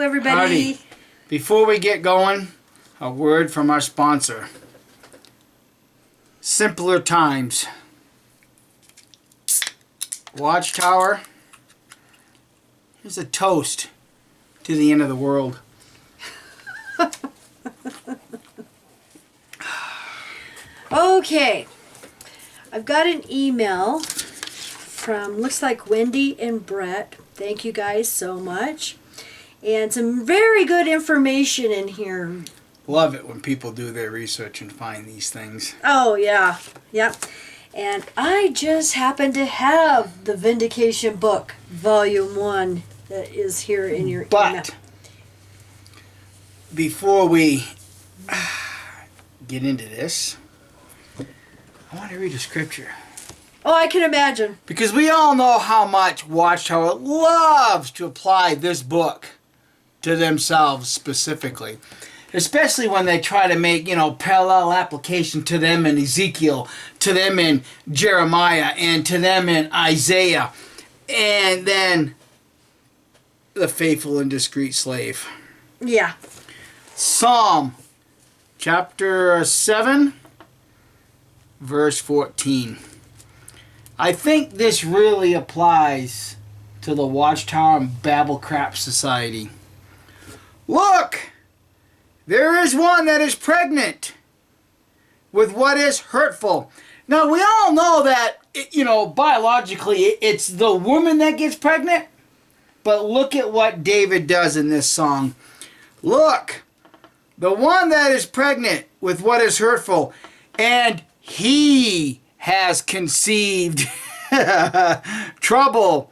everybody. Howdy. Before we get going, a word from our sponsor. Simpler times. Watchtower. Here's a toast to the end of the world. Okay. I've got an email from, looks like Wendy and Brett. Thank you guys so much. And some very good information in here. Love it when people do their research and find these things. Oh, yeah. Yep. And I just happen to have the Vindication book, Volume 1, that is here in your email. But before we get into this, I want to read a scripture. Oh, I can imagine. Because we all know how much Watchtower loves to apply this book to themselves specifically. Especially when they try to make, parallel application to them in Ezekiel, to them in Jeremiah, and to them in Isaiah. And then the faithful and discreet slave. Yeah. Psalm chapter 7, verse 14. I think this really applies to the Watchtower and Babel Crap Society. Look! There is one that is pregnant with what is hurtful. Now, we all know that, biologically, it's the woman that gets pregnant. But look at what David does in this song. Look, the one that is pregnant with what is hurtful, and he has conceived trouble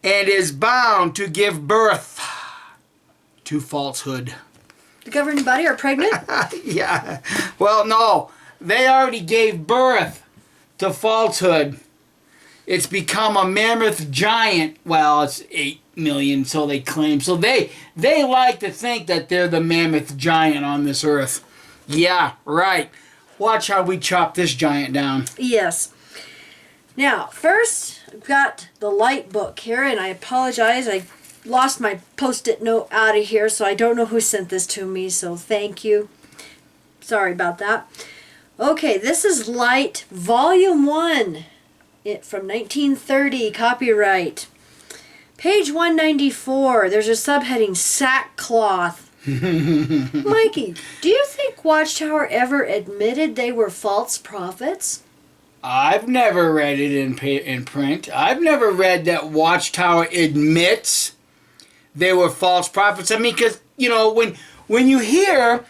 and is bound to give birth to falsehood. The governing body are pregnant? Yeah. Well, no. They already gave birth to falsehood. It's become a mammoth giant. Well, it's 8 million, so they claim. So they like to think that they're the mammoth giant on this earth. Yeah, right. Watch how we chop this giant down. Yes. Now, first, I've got the light book here, and I apologize. I lost my post-it note out of here, so I don't know who sent this to me, so thank you. Sorry about that. Okay, this is Light Volume 1 from 1930, copyright. Page 194, there's a subheading, Sackcloth. Mikey, do you think Watchtower ever admitted they were false prophets? I've never read it in print. I've never read that Watchtower admits they were false prophets. I mean, because, when you hear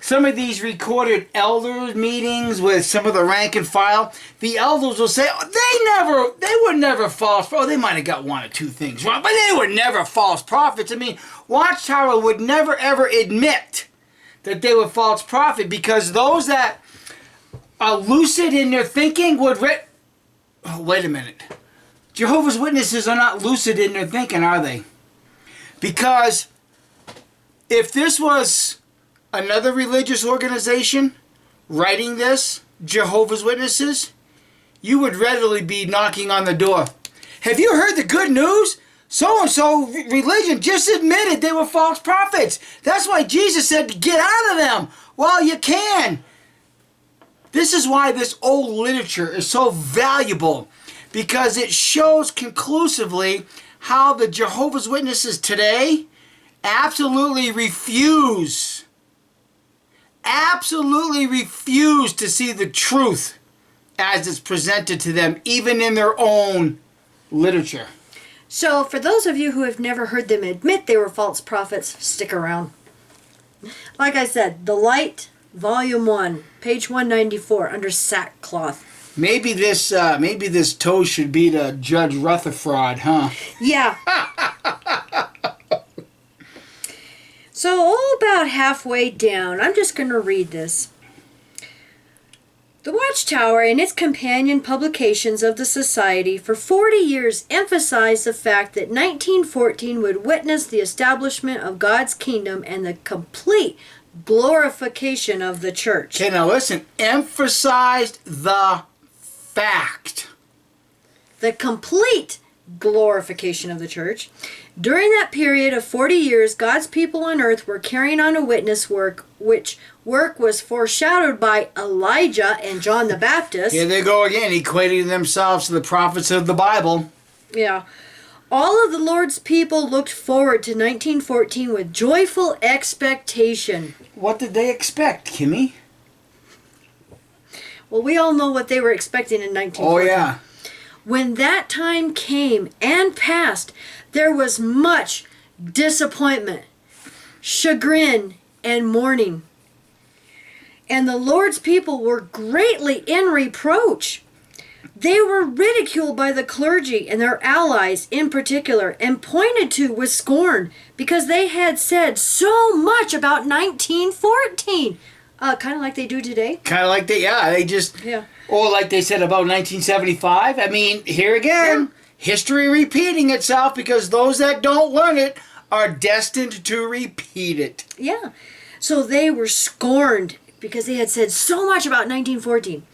some of these recorded elders meetings with some of the rank and file, the elders will say, they were never false. Oh, they might have got one or two things wrong, but they were never false prophets. I mean, Watchtower would never, ever admit that they were false prophets, because those that are lucid in their thinking would Oh, wait a minute. Jehovah's Witnesses are not lucid in their thinking, are they? Because if this was another religious organization writing this, Jehovah's Witnesses, you would readily be knocking on the door. Have you heard the good news? So-and-so religion just admitted they were false prophets. That's why Jesus said to get out of them while you can. This is why this old literature is so valuable, because it shows conclusively how the Jehovah's Witnesses today absolutely refuse to see the truth as it's presented to them, even in their own literature. So, for those of you who have never heard them admit they were false prophets, stick around. Like I said, The Light, Volume 1, page 194, under Sackcloth. Maybe this toast should be to Judge Rutherford, huh? Yeah. So, about halfway down, I'm just going to read this. The Watchtower and its companion publications of the Society for 40 years emphasized the fact that 1914 would witness the establishment of God's kingdom and the complete glorification of the church. Okay, now listen. Emphasized the fact. The complete glorification of the church. During that period of 40 years, God's people on earth were carrying on a witness work, which work was foreshadowed by Elijah and John the Baptist. Here they go again, equating themselves to the prophets of the Bible. Yeah. All of the Lord's people looked forward to 1914 with joyful expectation. What did they expect, Kimmy? Well, we all know what they were expecting in 1914. Oh, yeah. When that time came and passed, there was much disappointment, chagrin, and mourning. And the Lord's people were greatly in reproach. They were ridiculed by the clergy and their allies in particular, and pointed to with scorn because they had said so much about 1914. Kind of like they do today. Kind of like they just... Yeah. Or like they said about 1975. I mean, here again, history repeating itself because those that don't learn it are destined to repeat it. Yeah. So they were scorned because they had said so much about 1914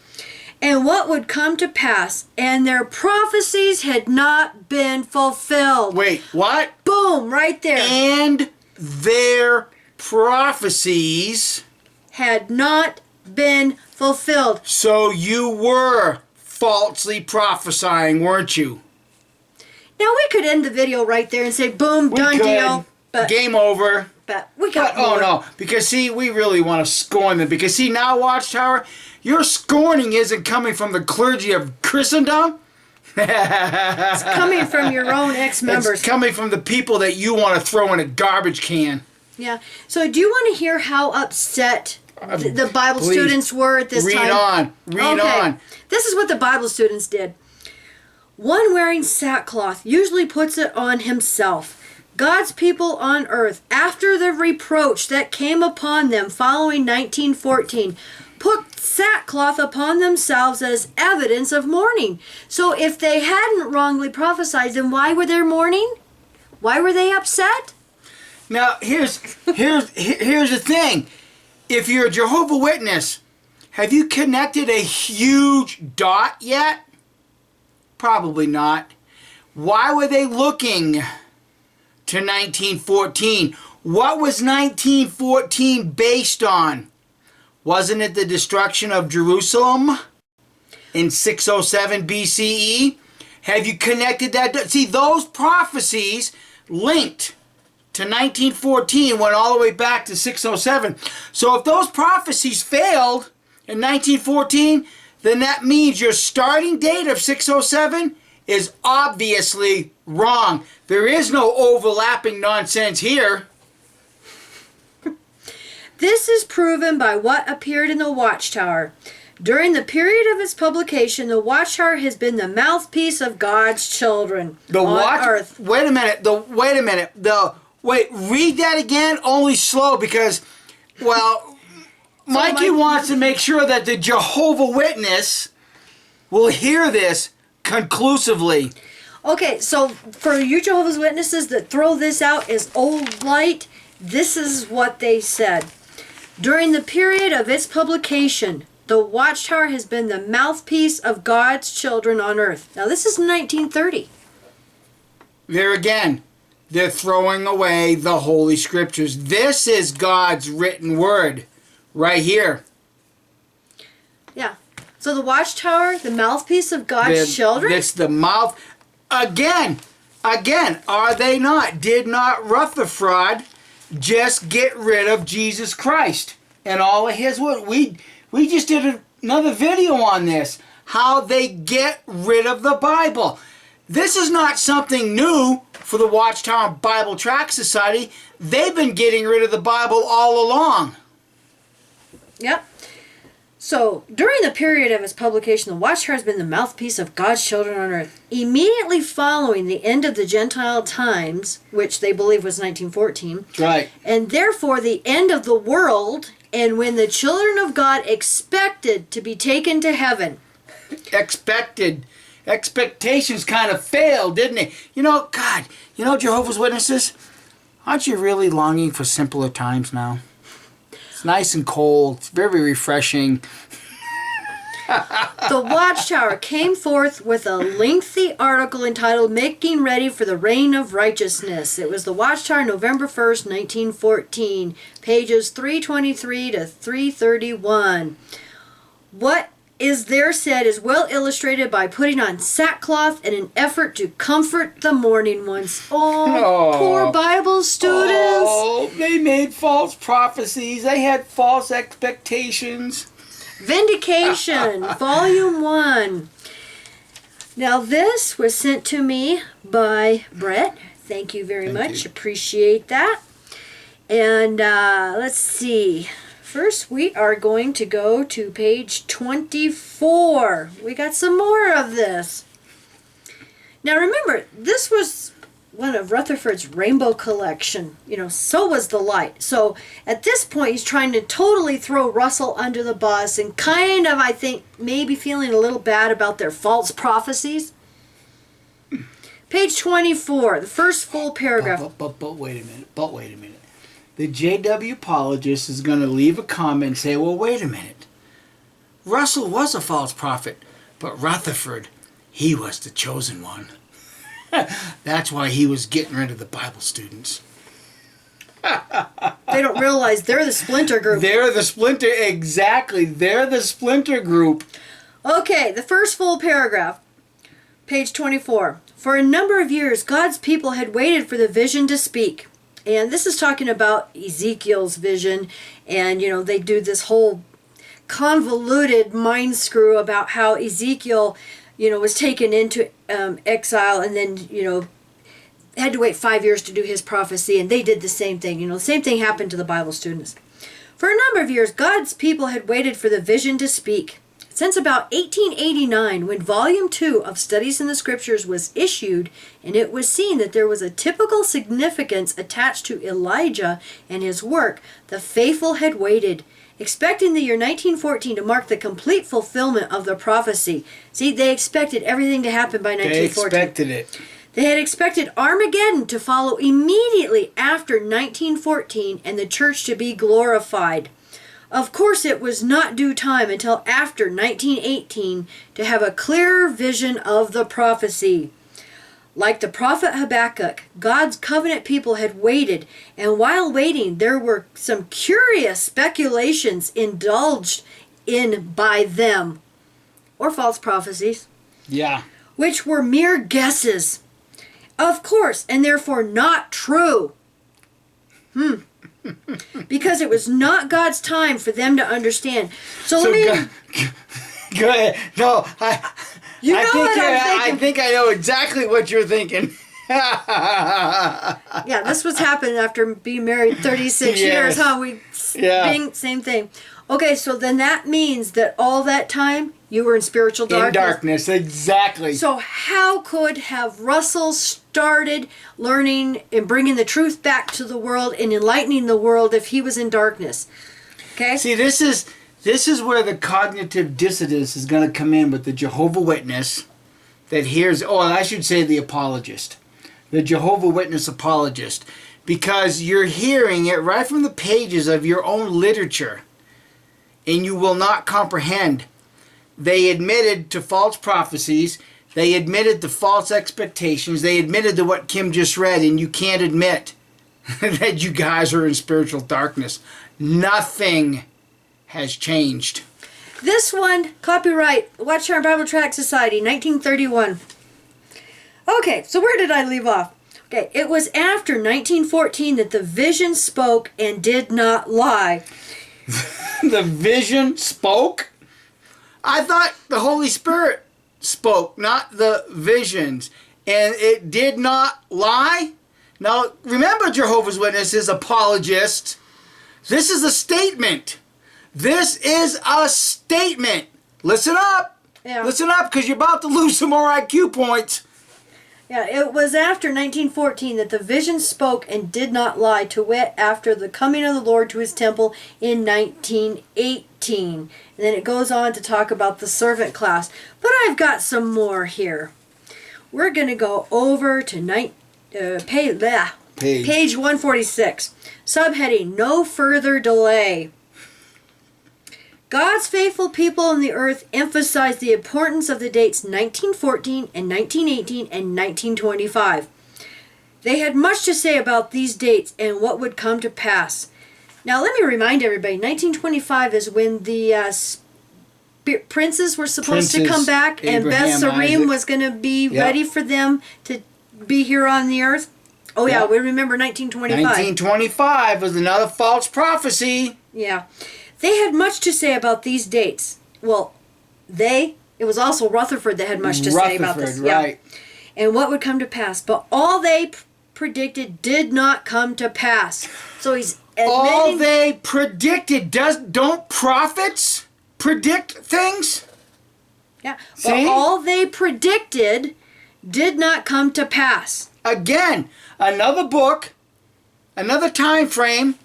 and what would come to pass, and their prophecies had not been fulfilled. Wait, what? Boom, right there. And their prophecies had not been fulfilled. So you were falsely prophesying, weren't you? Now we could end the video right there and say, boom, done deal. But game over. But we got Oh no, because see, we really want to scorn them. Because see, now Watchtower, your scorning isn't coming from the clergy of Christendom. It's coming from your own ex-members. It's coming from the people that you want to throw in a garbage can. Yeah. So do you want to hear how upset the Bible please, students were at this time? Read on. This is what the Bible students did. One wearing sackcloth usually puts it on himself. God's people on earth, after the reproach that came upon them following 1914, put sackcloth upon themselves as evidence of mourning. So if they hadn't wrongly prophesied, then why were they mourning? Why were they upset? Now, here's the thing. If you're a Jehovah's Witness, have you connected a huge dot yet? Probably not. Why were they looking to 1914? What was 1914 based on? Wasn't it the destruction of Jerusalem in 607 BCE? Have you connected that? See, those prophecies linked to 1914 went all the way back to 607. So if those prophecies failed in 1914, then that means your starting date of 607 is obviously wrong. There is no overlapping nonsense here. This is proven by what appeared in the Watchtower. During the period of its publication, the Watchtower has been the mouthpiece of God's children on earth. Wait a minute. Read that again, only slow, because, well, Mikey wants to make sure that the Jehovah's Witness will hear this conclusively. Okay, so for you Jehovah's Witnesses that throw this out as old light, this is what they said. During the period of its publication, the Watchtower has been the mouthpiece of God's children on earth. Now, this is 1930. There again, they're throwing away the Holy Scriptures. This is God's written word right here. Yeah. So the Watchtower, the mouthpiece of God's children? It's the mouth. Again, are they not? Did not Rutherford just get rid of Jesus Christ and all of his word? We just did another video on this, how they get rid of the Bible. This is not something new for the Watchtower Bible Tract Society. They've been getting rid of the Bible all along. Yep. So, during the period of its publication, the Watchtower has been the mouthpiece of God's children on earth. Immediately following the end of the Gentile times, which they believe was 1914, Right. and therefore the end of the world, and when the children of God expected to be taken to heaven. Expectations kind of failed, didn't they? You know, God, Jehovah's Witnesses, aren't you really longing for simpler times now? It's nice and cold. It's very refreshing. The Watchtower came forth with a lengthy article entitled Making Ready for the Reign of Righteousness. It was the Watchtower, November 1st, 1914, pages 323 to 331. What is there said is well illustrated by putting on sackcloth in an effort to comfort the mourning ones. Oh, poor Bible students. Oh, they made false prophecies. They had false expectations. Vindication, Volume 1. Now, this was sent to me by Brett. Thank you very much. Appreciate that. And let's see. First, we are going to go to page 24. We got some more of this. Now, remember, this was one of Rutherford's rainbow collection. You know, so was the light. So, at this point, he's trying to totally throw Russell under the bus and kind of, I think, maybe feeling a little bad about their false prophecies. Page 24, the first full paragraph. But wait a minute. The J.W. apologist is going to leave a comment and say, well, wait a minute. Russell was a false prophet, but Rutherford, he was the chosen one. That's why he was getting rid of the Bible students. They don't realize they're the splinter group. Exactly. They're the splinter group. Okay, the first full paragraph, page 24. For a number of years, God's people had waited for the vision to speak. And this is talking about Ezekiel's vision. And, you know, they do this whole convoluted mind screw about how Ezekiel, you know, was taken into exile and then, you know, had to wait 5 years to do his prophecy. And they did the same thing. You know, the same thing happened to the Bible students. For a number of years, God's people had waited for the vision to speak. Since about 1889, when Volume 2 of Studies in the Scriptures was issued, and it was seen that there was a typical significance attached to Elijah and his work, the faithful had waited, expecting the year 1914 to mark the complete fulfillment of the prophecy. See, they expected everything to happen by 1914. They expected it. They had expected Armageddon to follow immediately after 1914 and the church to be glorified. Of course, it was not due time until after 1918 to have a clearer vision of the prophecy. Like the prophet Habakkuk, God's covenant people had waited, and while waiting, there were some curious speculations indulged in by them, or false prophecies. Yeah. Which were mere guesses. Of course, and therefore not true. Because it was not God's time for them to understand. So let me... Go ahead. No, I think I know exactly what you're thinking. Yeah, this was happening after being married 36 years, huh? Same thing. Okay, so then that means that all that time you were in spiritual darkness. In darkness, exactly. So how could have Russell started learning and bringing the truth back to the world and enlightening the world if he was in darkness? Okay? See, this is where the cognitive dissonance is going to come in with the Jehovah Witness that hears, and I should say the apologist. The Jehovah Witness apologist. Because you're hearing it right from the pages of your own literature. And you will not comprehend. They admitted to false prophecies. They admitted to false expectations. They admitted to what Kim just read. And you can't admit that you guys are in spiritual darkness. Nothing has changed. This one, copyright, Watchtower Bible Tract Society, 1931. Okay, so where did I leave off? Okay, it was after 1914 that the vision spoke and did not lie. The vision spoke? I thought the Holy Spirit spoke, not the visions. And it did not lie? Now, remember, Jehovah's Witnesses, apologists, this is a statement. This is a statement. Listen up. Yeah. Listen up, because you're about to lose some more IQ points. Yeah, it was after 1914 that the vision spoke and did not lie, to wit, after the coming of the Lord to his temple in 1918. And then it goes on to talk about the servant class. But I've got some more here. We're going to go over to page 146. Subheading, No Further Delay. God's faithful people on the earth emphasize the importance of the dates 1914 and 1918 and 1925. They had much to say about these dates and what would come to pass. Now, let me remind everybody, 1925 is when the princes were supposed to come back, and Beth Sarim was going to be ready for them to be here on the earth. Oh, yeah, we remember 1925. 1925 was another false prophecy. Yeah. They had much to say about these dates. Well, it was also Rutherford that had much to say about this. Right. Yeah. And what would come to pass. But all they predicted did not come to pass. So he's admitting... All they predicted. Don't prophets predict things? Yeah. But all they predicted did not come to pass. Again, another book, another time frame,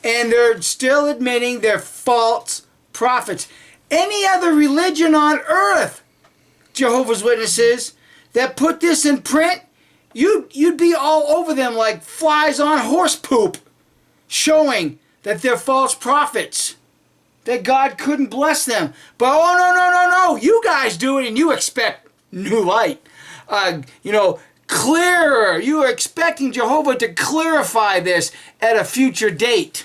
and they're still admitting they're false prophets. Any other religion on earth, Jehovah's Witnesses, that put this in print, you'd be all over them like flies on horse poop, showing that they're false prophets, that God couldn't bless them. But no, you guys do it and you expect new light. Clearer. You are expecting Jehovah to clarify this at a future date.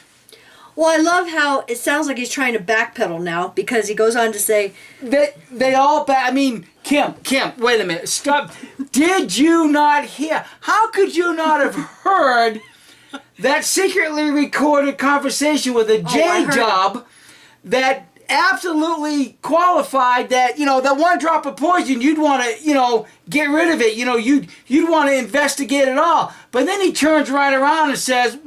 Well, I love how it sounds like he's trying to backpedal now, because he goes on to say... They all Kim, wait a minute. Stop. Did you not hear? How could you not have heard that secretly recorded conversation with a J-Job that absolutely qualified that, that one drop of poison, you'd want to, get rid of it. You'd want to investigate it all. But then he turns right around and says,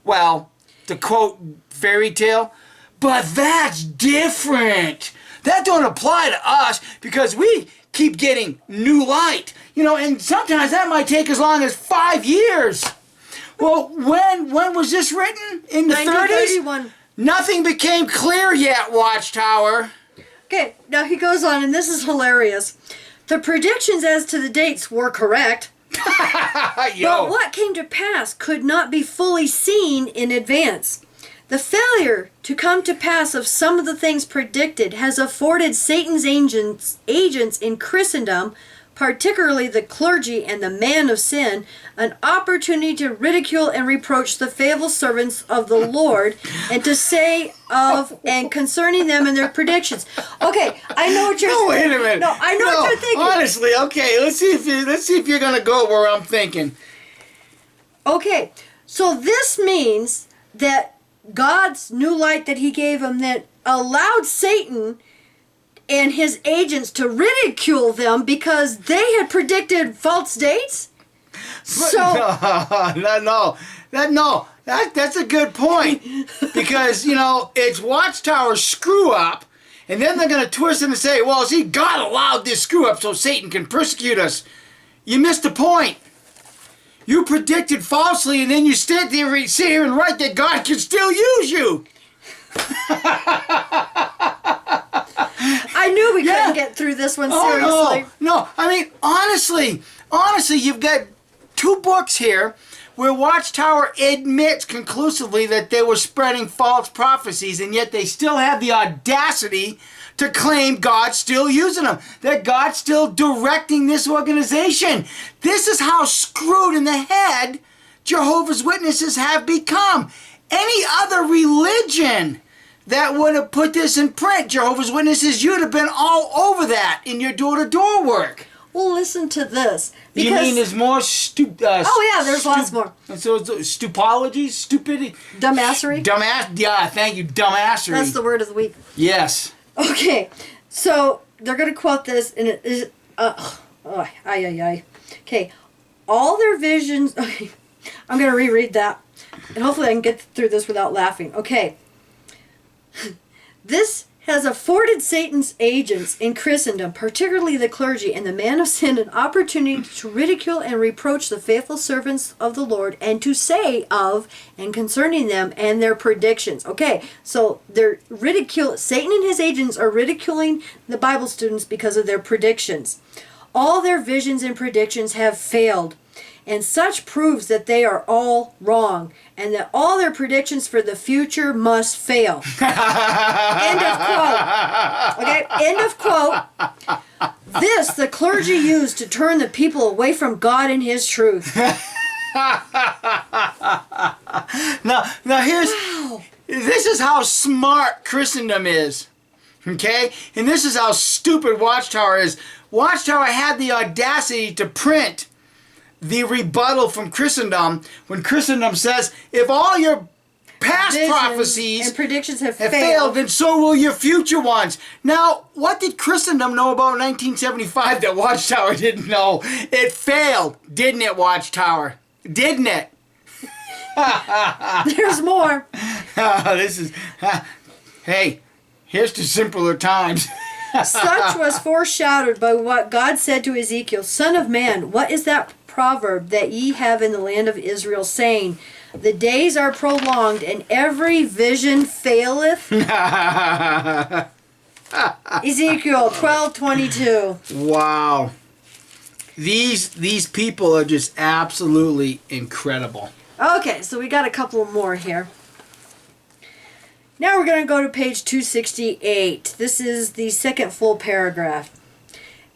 well, to quote fairy tale, but that's different. That don't apply to us because we keep getting new light. And sometimes that might take as long as 5 years. Well, when was this written? In the 1931. 30s? Nothing became clear yet, Watchtower. Okay, now he goes on, and this is hilarious. The predictions as to the dates were correct, but what came to pass could not be fully seen in advance. The failure to come to pass of some of the things predicted has afforded Satan's agents in Christendom, particularly the clergy and the man of sin, an opportunity to ridicule and reproach the faithful servants of the Lord, and to say of and concerning them and their predictions. Okay, I know what you're saying. Wait a minute. No, I know what you're thinking. Honestly, okay, let's see if you're gonna go where I'm thinking. Okay, so this means that God's new light that he gave him that allowed Satan and his agents to ridicule them because they had predicted false dates? That's a good point. Because, it's Watchtower screw up, and then they're going to twist it and say, well, see, God allowed this screw up so Satan can persecute us. You missed the point. You predicted falsely, and then you sit here and write that God can still use you. I knew we couldn't get through this one seriously. No. I mean, honestly, you've got two books here where Watchtower admits conclusively that they were spreading false prophecies, and yet they still have the audacity to claim God's still using them, that God's still directing this organization. This is how screwed in the head Jehovah's Witnesses have become. Any other religion that would have put this in print, Jehovah's Witnesses, you'd have been all over that in your door-to-door work. Well, listen to this. You mean there's more there's lots more. So stupology, stupidity. Dumbassery. Thank you, dumbassery. That's the word of the week. Yes. Okay, so they're going to quote this, and it is, Okay, all their visions, okay, I'm going to reread that, and hopefully I can get through this without laughing. Okay. This has afforded Satan's agents in Christendom, particularly the clergy and the man of sin, an opportunity to ridicule and reproach the faithful servants of the Lord, and to say of and concerning them and their predictions. Okay, so Satan and his agents are ridiculing the Bible students because of their predictions. All their visions and predictions have failed, and such proves that they are all wrong, and that all their predictions for the future must fail. End of quote. Okay, end of quote. This the clergy used to turn the people away from God and His truth. Now here's, this is how smart Christendom is. Okay? And this is how stupid Watchtower is. Watchtower had the audacity to print the rebuttal from Christendom when Christendom says, if all your past Visions prophecies and predictions have failed, then so will your future ones. Now, what did Christendom know about 1975 that Watchtower didn't know? It failed, didn't it, Watchtower? Didn't it? There's more. This is... hey, here's to simpler times. Such was foreshadowed by what God said to Ezekiel, Son of man, what is that proverb that ye have in the land of Israel, saying, the days are prolonged, and every vision faileth? Ezekiel 12:22. Wow. These people are just absolutely incredible. Okay, so we got a couple more here. Now we're going to go to page 268. This is the second full paragraph.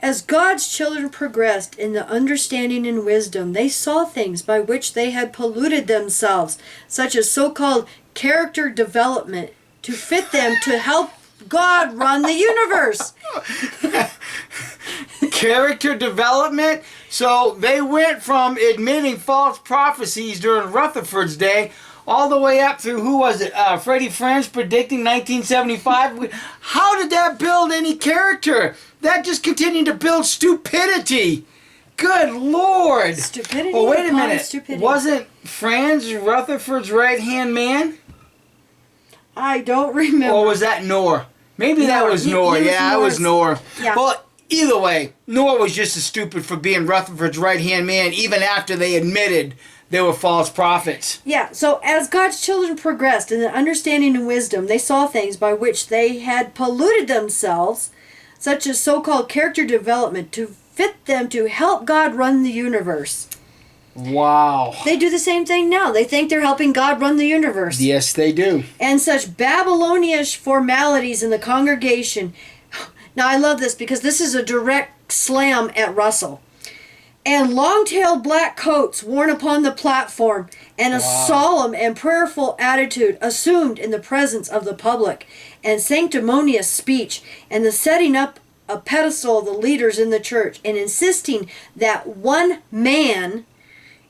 As God's children progressed in the understanding and wisdom, they saw things by which they had polluted themselves, such as so-called character development, to fit them to help God run the universe. Character development? So they went from admitting false prophecies during Rutherford's day all the way up through, who was it? Freddie French predicting 1975. How did that build any character? That just continued to build stupidity. Good Lord. Stupidity. Oh, wait a upon minute. stupidity. Wasn't Franz Rutherford's right-hand man? I don't remember. Or was that Knorr? Maybe that was Knorr. Yeah, it was Knorr. Yeah. Well, either way, Knorr was just as stupid for being Rutherford's right-hand man, even after they admitted they were false prophets. Yeah, so as God's children progressed in the understanding and wisdom, they saw things by which they had polluted themselves, such as so-called character development, to fit them to help God run the universe. Wow. They do the same thing now. They think they're helping God run the universe. Yes, they do. And such Babylonish formalities in the congregation. Now, I love this because this is a direct slam at Russell. And long-tailed black coats worn upon the platform, and a solemn and prayerful attitude assumed in the presence of the public, and sanctimonious speech, and the setting up a pedestal of the leaders in the church, and insisting that one man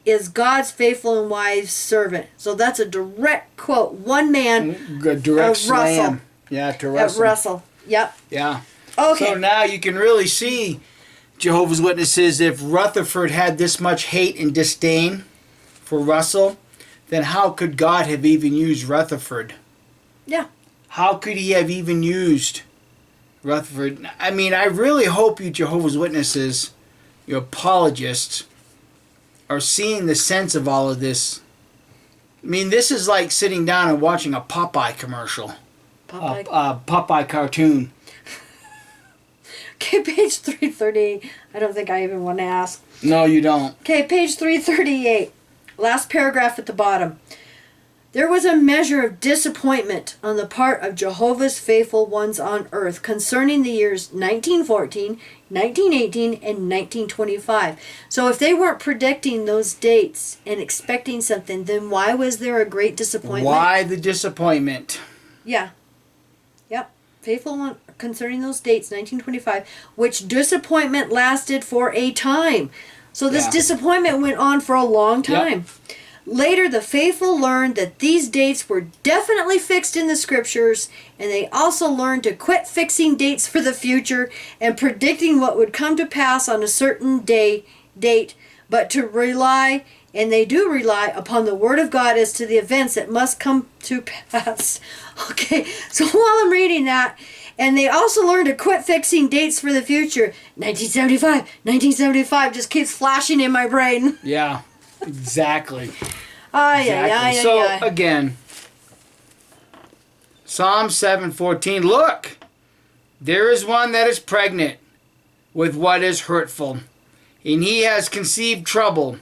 is God's faithful and wise servant. So that's a direct quote. One man. Good direct slam. Russell. Yeah, to Russell. Russell. Yep. Yeah. Okay. So now you can really see, Jehovah's Witnesses, if Rutherford had this much hate and disdain for Russell, then how could God have even used Rutherford? Yeah. How could he have even used Rutherford? I mean, I really hope you Jehovah's Witnesses, you apologists, are seeing the sense of all of this. I mean, this is like sitting down and watching a Popeye commercial. Popeye. Popeye cartoon. Okay, page 338. I don't think I even want to ask. No, you don't. Okay, page 338. Last paragraph at the bottom. There was a measure of disappointment on the part of Jehovah's faithful ones on earth concerning the years 1914, 1918, and 1925. So if they weren't predicting those dates and expecting something, then why was there a great disappointment? Why the disappointment? Yeah. Yep. Faithful one concerning those dates, 1925, which disappointment lasted for a time. So this disappointment went on for a long time. Yep. Later, the faithful learned that these dates were definitely fixed in the scriptures, and they also learned to quit fixing dates for the future and predicting what would come to pass on a certain date, but to rely, and they do rely, upon the Word of God as to the events that must come to pass. Okay, so while I'm reading that, and they also learned to quit fixing dates for the future. 1975 just keeps flashing in my brain. Yeah, exactly. Exactly. So, again, Psalm 7:14. Look, there is one that is pregnant with what is hurtful, and he has conceived trouble.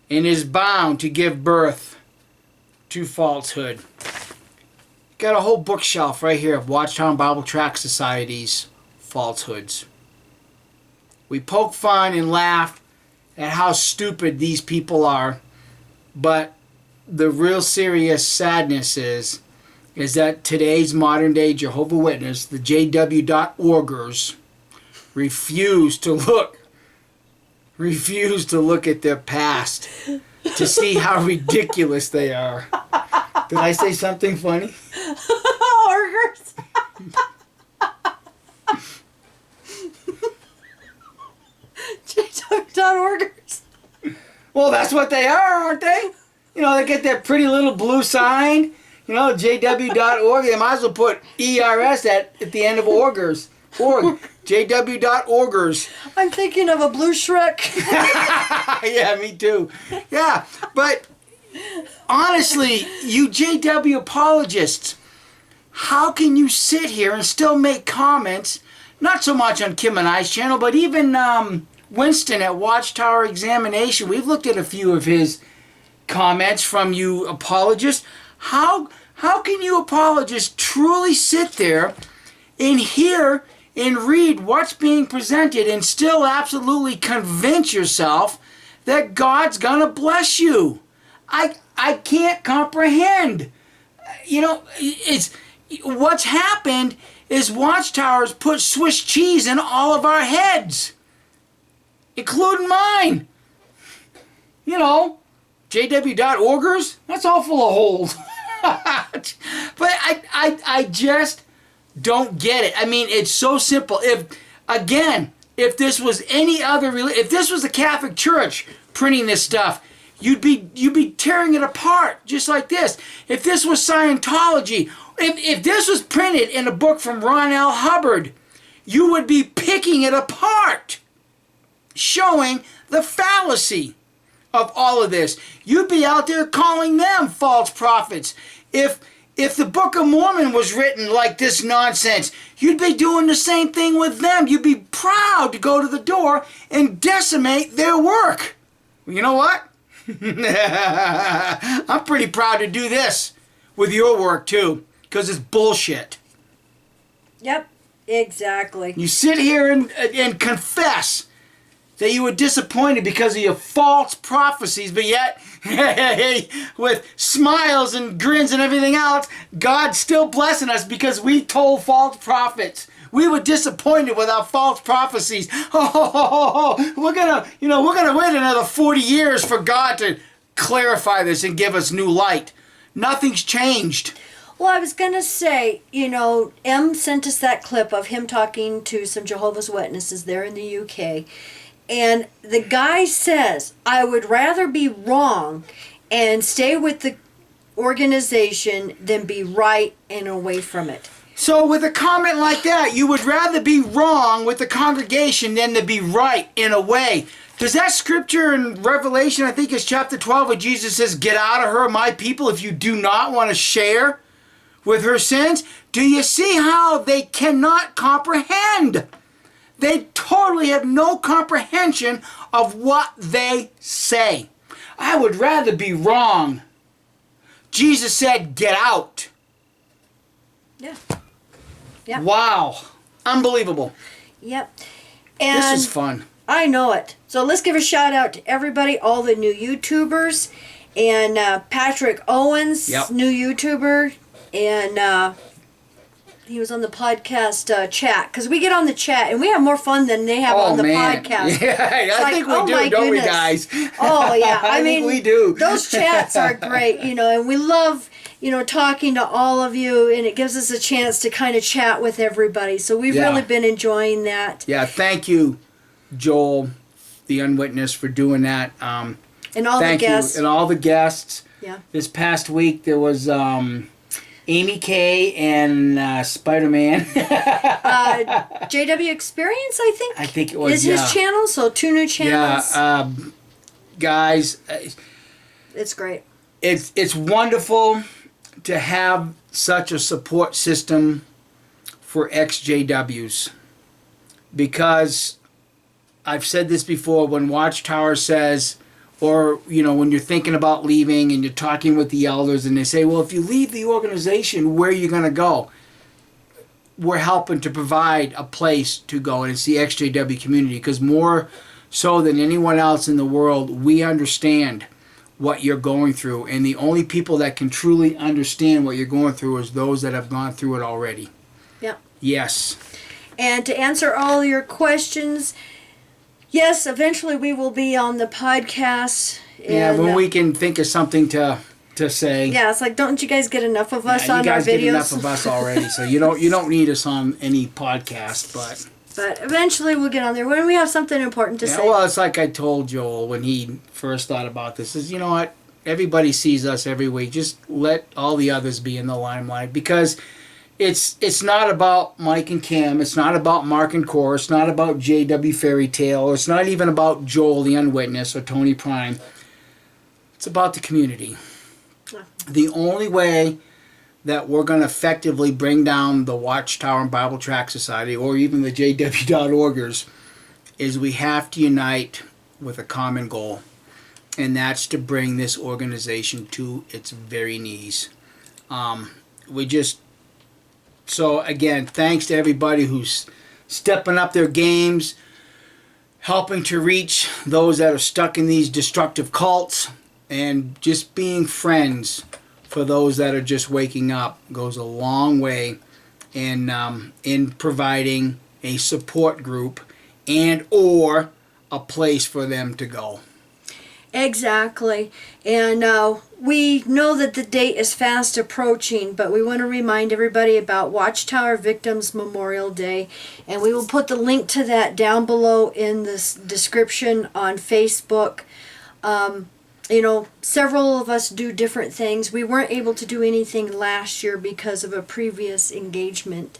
and is bound to give birth to falsehood. Got a whole bookshelf right here of Watchtower Bible Tract Society's falsehoods. We poke fun and laugh at how stupid these people are, but the real serious sadness is that today's modern day Jehovah's Witness, the JW.orgers, refuse to look at their past to see how ridiculous they are. Did I say something funny? Orgers. JW.orgers. Well, that's what they are, aren't they? You know, they get that pretty little blue sign. You know, JW.org. They might as well put ERS at the end of orgers. Org. JW.orgers. I'm thinking of a blue Shrek. Yeah, me too. Yeah, but honestly, you JW apologists, how can you sit here and still make comments, not so much on Kim and I's channel, but even Winston at Watchtower Examination. We've looked at a few of his comments from you apologists. How can you apologists truly sit there and hear and read what's being presented and still absolutely convince yourself that God's gonna bless you? I can't comprehend. You know, it's what's happened is Watchtower's put Swiss cheese in all of our heads, including mine. You know, JW.orgers, that's all full of holes. But I just don't get it. I mean, it's so simple. If this was any other if this was the Catholic Church printing this stuff, you'd be tearing it apart just like this. If this was Scientology, if this was printed in a book from Ron L. Hubbard, you would be picking it apart, showing the fallacy of all of this. You'd be out there calling them false prophets. If the Book of Mormon was written like this nonsense, you'd be doing the same thing with them. You'd be proud to go to the door and decimate their work. Well, you know what? I'm pretty proud to do this with your work too, because it's bullshit. Yep, exactly. You sit here and confess that you were disappointed because of your false prophecies, but yet, with smiles and grins and everything else, God's still blessing us because we told false prophets. We were disappointed with our false prophecies. We're gonna wait another 40 years for God to clarify this and give us new light. Nothing's changed. Well, I was going to say, M sent us that clip of him talking to some Jehovah's Witnesses there in the UK. And the guy says, I would rather be wrong and stay with the organization than be right and away from it. So with a comment like that, you would rather be wrong with the congregation than to be right in a way. Does that scripture in Revelation, I think it's chapter 12, where Jesus says, get out of her, my people, if you do not want to share with her sins? Do you see how they cannot comprehend? They totally have no comprehension of what they say. I would rather be wrong. Jesus said, get out. Yeah. Yep. Wow. Unbelievable. Yep. And this is fun. I know it. So let's give a shout out to everybody, all the new YouTubers, and Patrick Owens, new YouTuber, and he was on the podcast chat, because we get on the chat and we have more fun than they have on the podcast. Yeah, I think we do, don't we, guys? Oh yeah, I mean, we do. Those chats are great, and we love, talking to all of you, and it gives us a chance to kind of chat with everybody. So we've really been enjoying that. Yeah, thank you, Joel, the Unwitnessed, for doing that. And all the guests. And all the guests. Yeah. This past week there was Amy Kay and Spider-Man. JW Experience, I think. I think it was, is his channel, so 2 new channels. Yeah, guys. It's great. It's wonderful to have such a support system for ex-JWs, because I've said this before, when Watchtower says Or, you know, when you're thinking about leaving and you're talking with the elders and they say, well, if you leave the organization, where are you going to go? We're helping to provide a place to go, and it's the XJW community, because more so than anyone else in the world, we understand what you're going through, and the only people that can truly understand what you're going through is those that have gone through it already. Yeah. Yes. And to answer all your questions, yes, eventually we will be on the podcast. Yeah, And, when we can think of something to say. Yeah, it's like, don't you guys get enough of us on our videos? You guys get enough of us already, so you don't need us on any podcast, But eventually we'll get on there when we have something important to say. Well, it's like I told Joel when he first thought about this, is, you know what, everybody sees us every week. Just let all the others be in the limelight, because it's not about Mike and Kim, it's not about Mark and Cora, it's not about JW Fairy Tale, it's not even about Joel the Unwitnessed or Tony Prime. It's about the community. The only way that we're going to effectively bring down the Watchtower and Bible Tract Society, or even the JW.orgers, is we have to unite with a common goal, and that's to bring this organization to its very knees. So again, thanks to everybody who's stepping up their games, helping to reach those that are stuck in these destructive cults, and just being friends for those that are just waking up goes a long way in providing a support group and or a place for them to go. Exactly. And we know that the date is fast approaching, but we want to remind everybody about Watchtower Victims Memorial Day. And we will put the link to that down below in the description on Facebook. You know, several of us do different things. We weren't able to do anything last year because of a previous engagement.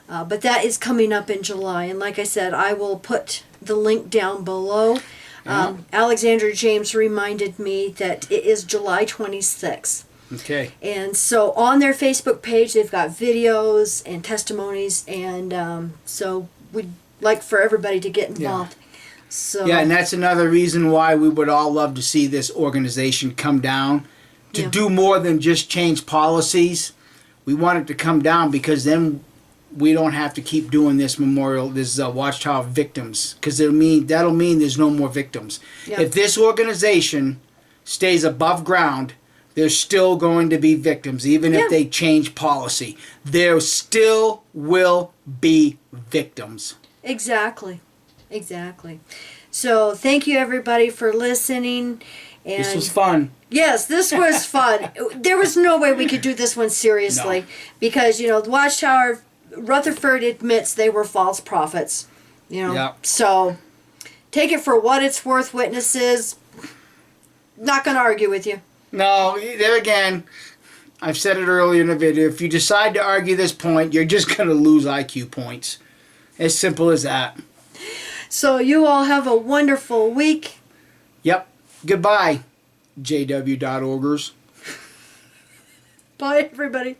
But that is coming up in July. And like I said, I will put the link down below. Alexander James reminded me that it is July 26th. Okay. And so on their Facebook page, they've got videos and testimonies. And so we'd like for everybody to get involved. So, yeah, and that's another reason why we would all love to see this organization come down to do more than just change policies. We want it to come down because then we don't have to keep doing this Watchtower victims, because that'll mean there's no more victims. Yeah. If this organization stays above ground, there's still going to be victims, even if they change policy. There still will be victims. Exactly. So thank you everybody for listening. And this was fun. Yes, this was fun. There was no way we could do this one seriously because, you know, the Watchtower, Rutherford admits they were false prophets. You know, so take it for what it's worth, witnesses. Not going to argue with you. No, there again, I've said it earlier in the video. If you decide to argue this point, you're just going to lose IQ points. As simple as that. So you all have a wonderful week. Yep. Goodbye, JW.orgers. Bye, everybody.